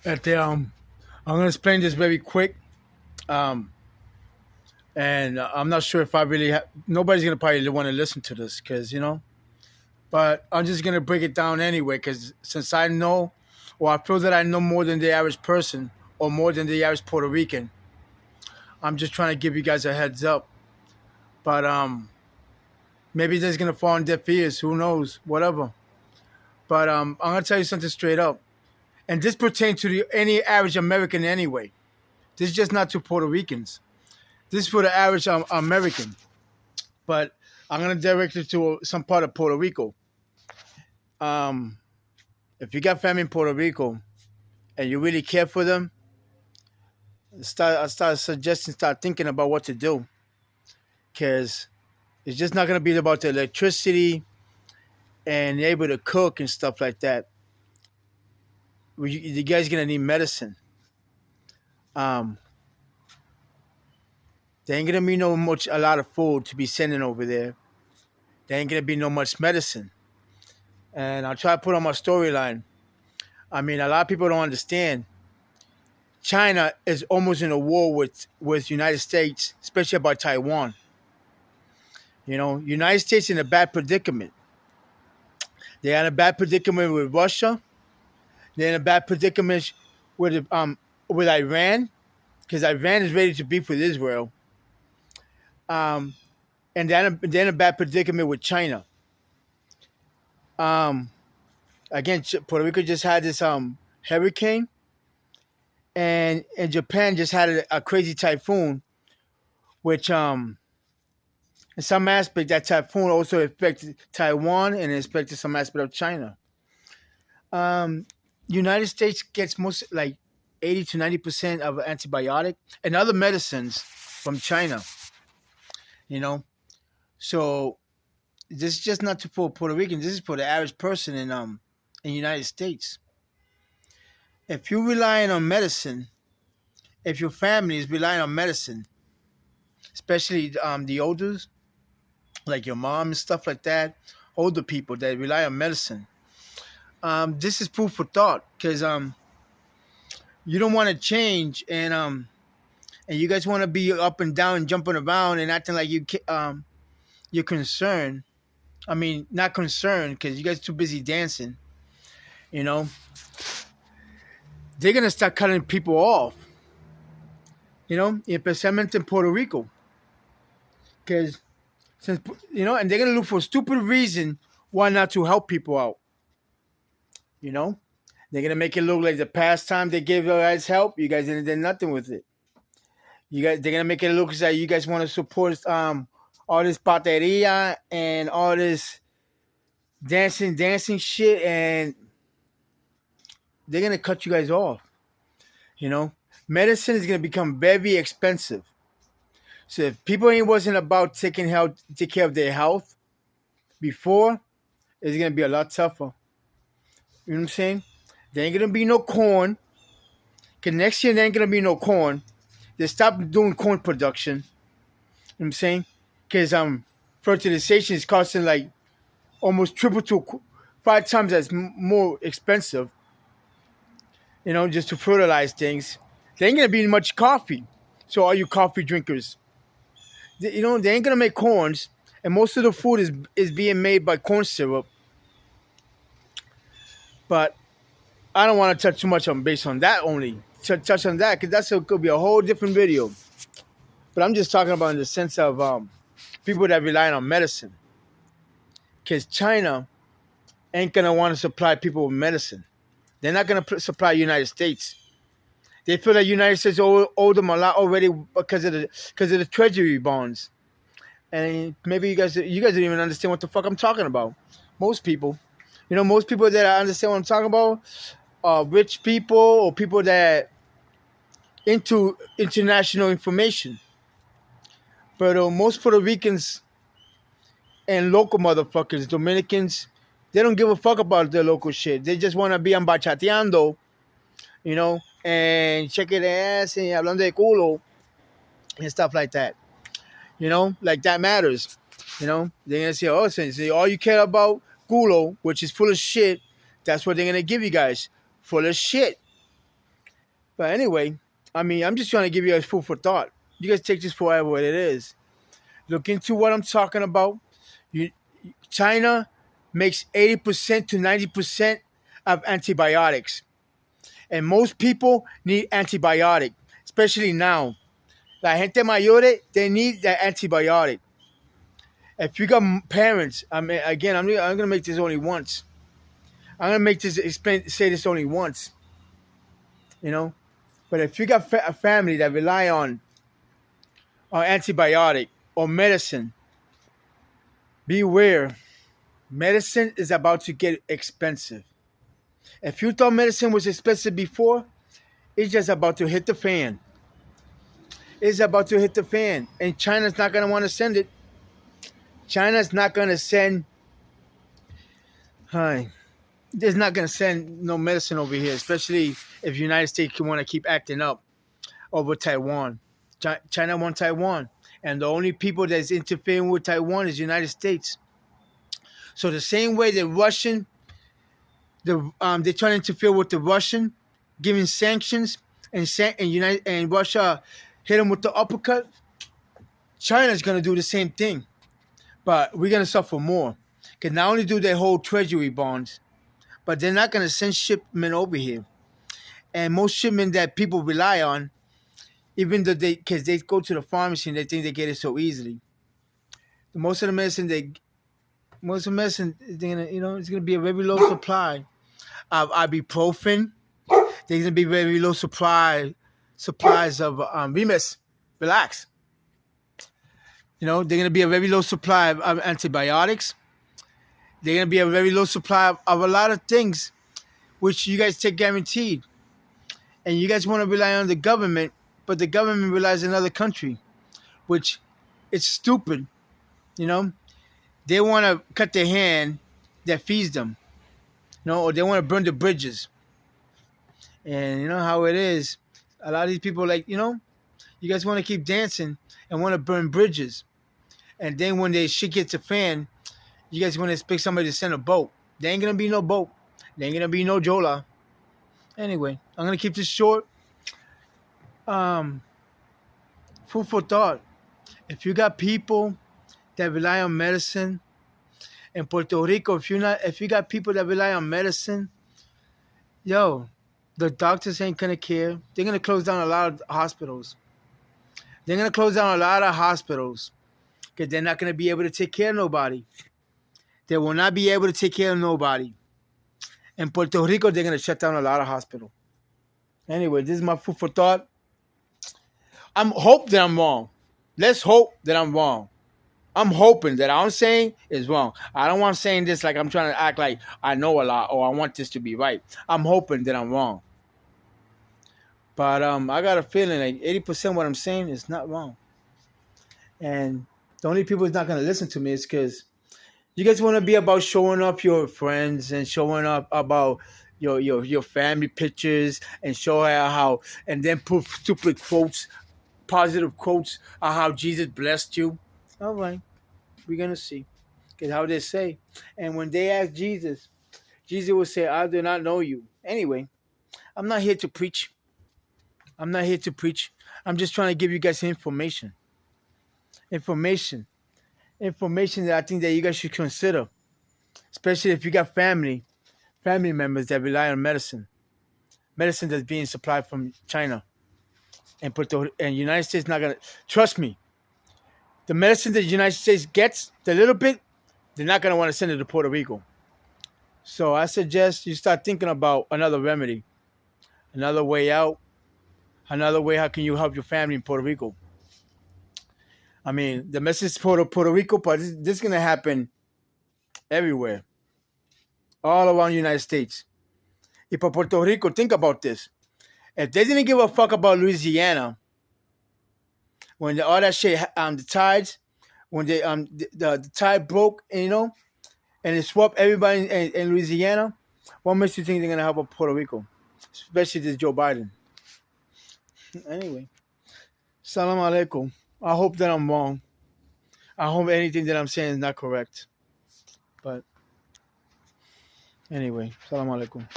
At the I'm gonna explain this very quick. Um, and I'm not sure if I really nobody's gonna probably want to listen to this because but I'm just gonna break it down anyway because since I know, or I feel that I know more than the average person or more than the average Puerto Rican, I'm just trying to give you guys a heads up. But maybe this is gonna fall on deaf ears. Who knows? Whatever. But I'm gonna tell you something straight up, and this pertains to any average American anyway. This is just not to Puerto Ricans. This is for the average American. But I'm gonna direct it to some part of Puerto Rico. Um, if you got family in Puerto Rico and you really care for them, start thinking about what to do, because it's just not gonna be about the electricity and able to cook and stuff like that. You guys gonna need medicine. Um, there ain't gonna be a lot of food to be sending over there. There ain't gonna be no much medicine. And I'll try to put on my storyline. I mean, a lot of people don't understand. China is almost in a war with United States, especially about Taiwan. United States in a bad predicament. They're in a bad predicament with Russia. They're in a bad predicament with Iran, because Iran is ready to beef with Israel. Um, and they're in a bad predicament with China. Um, Again, Puerto Rico just had this hurricane, and Japan just had a crazy typhoon, which in some aspect that typhoon also affected Taiwan and it affected some aspect of China. Um, United States gets most like 80 to 90% of antibiotic and other medicines from China. You know, so this is just not for Puerto Ricans. This is for the average person in the United States. If you're relying on medicine, if your family is relying on medicine, especially the elders, like your mom and stuff like that, older people that rely on medicine, this is food for thought, because you don't want to change, and you guys want to be up and down, jumping around, and acting like you're concerned. I mean, not concerned because you guys too busy dancing. You know, they're gonna start cutting people off. Especialmente in Puerto Rico, because since and they're gonna look for a stupid reason why not to help people out. You know, they're gonna make it look like the past time they gave you guys help, you guys didn't do nothing with it. They're gonna make it look like you guys want to support all this pateria and all this dancing shit, and they're gonna cut you guys off. Medicine is gonna become very expensive. So if people wasn't about take care of their health before, it's gonna be a lot tougher. You know what I'm saying? There ain't gonna be no corn. Cause next year there ain't gonna be no corn. They stopped doing corn production. You know what I'm saying? Because fertilization is costing like almost triple to 5 times as more expensive. Just to fertilize things. There ain't gonna be much coffee. So all you coffee drinkers, they ain't gonna make corns, and most of the food is being made by corn syrup. But I don't want to touch too much on based on that only. Touch on that because could be a whole different video. But I'm just talking about in the sense of people that rely on medicine. Because China ain't gonna want to supply people with medicine. They're not gonna supply United States. They feel that United States owe them a lot already because of the treasury bonds. And maybe you guys don't even understand what the fuck I'm talking about. Most people, most people that understand what I'm talking about are rich people or people that into international information. But most Puerto Ricans and local motherfuckers, Dominicans, they don't give a fuck about their local shit. They just want to be ambachateando, and checking their ass and hablando de culo and stuff like that. Like that matters. They're gonna say, oh, since all you care about culo, which is full of shit, that's what they're gonna give you guys, full of shit. But anyway, I mean, I'm just trying to give you guys food for thought. You guys take this for whatever it is. Look into what I'm talking about. You, China makes 80% to 90% of antibiotics, and most people need antibiotic, especially now. La gente mayores, they need that antibiotic. If you got parents, I mean, again, I'm gonna make this only once. I'm gonna make this say this only once, you know. But if you got a family that rely on antibiotic or medicine, beware. Medicine is about to get expensive. If you thought medicine was expensive before, it's just about to hit the fan. It's about to hit the fan, and China's not gonna want to send it. China's not gonna send. Hi. They're not gonna send no medicine over here, especially if the United States can want to keep acting up over Taiwan. China wants Taiwan, and the only people that's interfering with Taiwan is the United States. So the same way the Russian, they try to interfere with the Russian, giving sanctions, and Russia hit them with the uppercut. China's gonna do the same thing, but we're gonna suffer more. Because not only do they hold treasury bonds, but they're not gonna send shipment over here. And most shipment that people rely on, even though because they go to the pharmacy and they think they get it so easily. Most of the medicine they're gonna, it's gonna be a very low supply of ibuprofen. There's gonna be very low supplies of Remus. Relax. They're gonna be a very low supply of antibiotics. They're gonna be a very low supply of a lot of things, which you guys take guaranteed. And you guys want to rely on the government, but the government relies on another country, which it's stupid. They want to cut the hand that feeds them, or they want to burn the bridges. And you know how it is. A lot of these people, you guys want to keep dancing and want to burn bridges. And then when the shit gets a fan, you guys want to expect somebody to send a boat. There ain't going to be no boat. There ain't going to be no Jola. Anyway, I'm going to keep this short. Food for thought. If you got people that rely on medicine in Puerto Rico, if you got people that rely on medicine, the doctors ain't gonna care. They're gonna close down a lot of hospitals. Because they're not gonna be able to take care of nobody. They will not be able to take care of nobody. In Puerto Rico, they're gonna shut down a lot of hospitals. Anyway, this is my food for thought. Hope that I'm wrong. Let's hope that I'm wrong. I'm hoping that I'm saying is wrong. I don't want saying this like I'm trying to act like I know a lot or I want this to be right. I'm hoping that I'm wrong. But I got a feeling like 80% of what I'm saying is not wrong. And the only people who's not going to listen to me is because you guys want to be about showing up your friends and showing up about your family pictures and show how and then put stupid quotes, positive quotes on how Jesus blessed you. All right. We're going to see. Because how they say. And when they ask Jesus, Jesus will say, I do not know you. Anyway, I'm not here to preach. I'm just trying to give you guys information. Information that I think that you guys should consider. Especially if you got family members that rely on medicine. Medicine that's being supplied from China. And United States not going to... Trust me. The medicine that the United States gets, the little bit, they're not going to want to send it to Puerto Rico. So I suggest you start thinking about another remedy, another way out, another way how can you help your family in Puerto Rico. I mean, the message is Puerto Rico, but this is going to happen everywhere, all around the United States. If Puerto Rico, think about this. If they didn't give a fuck about Louisiana, when all that shit, the tides, when the tide broke, and it swept everybody in Louisiana, what makes you think they're gonna help Puerto Rico, especially this Joe Biden? Anyway, salam alaikum. I hope that I'm wrong. I hope anything that I'm saying is not correct. But anyway, salam alaikum.